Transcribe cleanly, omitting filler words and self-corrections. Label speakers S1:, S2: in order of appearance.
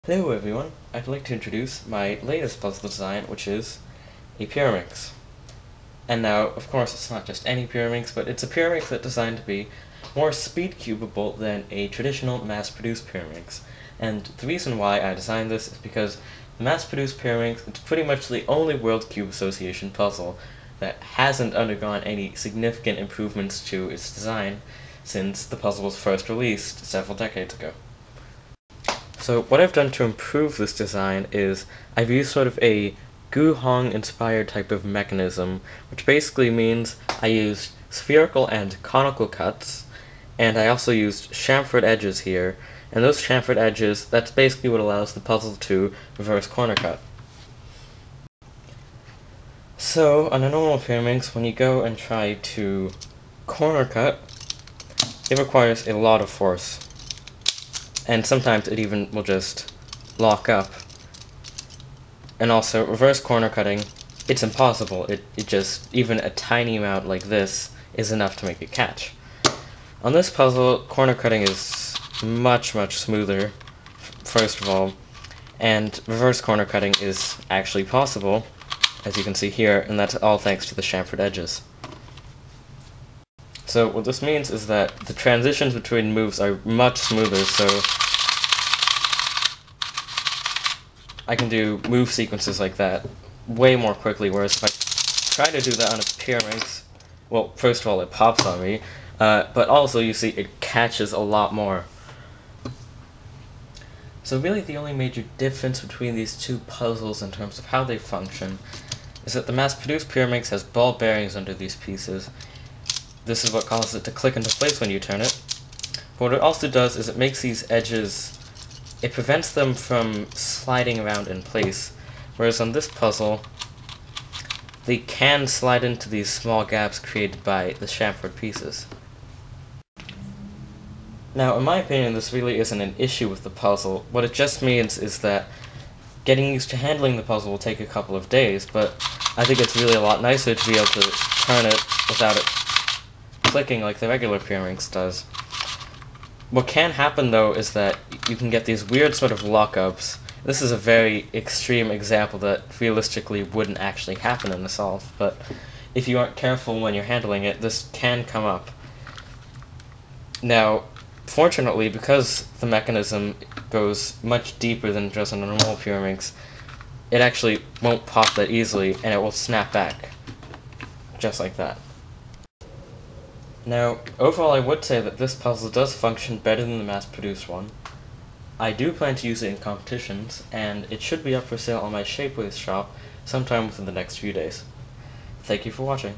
S1: Hello everyone, I'd like to introduce my latest puzzle design, which is a Pyraminx. And now, of course, it's not just any Pyraminx, but it's a Pyraminx that's designed to be more speed-cubable than a traditional mass-produced Pyraminx. And the reason why I designed this is because the mass-produced Pyraminx is pretty much the only World Cube Association puzzle that hasn't undergone any significant improvements to its design since the puzzle was first released several decades ago. So what I've done to improve this design is I've used sort of a Guhong-inspired type of mechanism, which basically means I used spherical and conical cuts, and I also used chamfered edges here, and those chamfered edges, that's basically what allows the puzzle to reverse corner cut. So, on a normal Pyraminx, when you go and try to corner cut, it requires a lot of force. And sometimes it even will just lock up. And also, reverse corner cutting, it's impossible. It just, even a tiny amount like this is enough to make it catch. On this puzzle, corner cutting is much smoother, first of all, and reverse corner cutting is actually possible, as you can see here, and that's all thanks to the chamfered edges. So what this means is that the transitions between moves are much smoother, so I can do move sequences like that way more quickly, whereas if I try to do that on a Pyraminx, well, first of all, it pops on me, but also, you see, it catches a lot more. So really the only major difference between these two puzzles in terms of how they function is that the mass-produced Pyraminx has ball bearings under these pieces. This is what causes it to click into place when you turn it. But what it also does is it makes these edges, it prevents them from sliding around in place, whereas on this puzzle, they can slide into these small gaps created by the chamfered pieces. Now, in my opinion, this really isn't an issue with the puzzle. What it just means is that getting used to handling the puzzle will take a couple of days, but I think it's really a lot nicer to be able to turn it without it clicking like the regular Pyraminx does. What can happen, though, is that you can get these weird sort of lockups. This is a very extreme example that realistically wouldn't actually happen in the solve, but if you aren't careful when you're handling it, this can come up. Now, fortunately, because the mechanism goes much deeper than just on a normal Pyraminx, it actually won't pop that easily, and it will snap back. Just like that. Now, overall I would say that this puzzle does function better than the mass-produced one. I do plan to use it in competitions, and it should be up for sale on my Shapeways shop sometime within the next few days. Thank you for watching.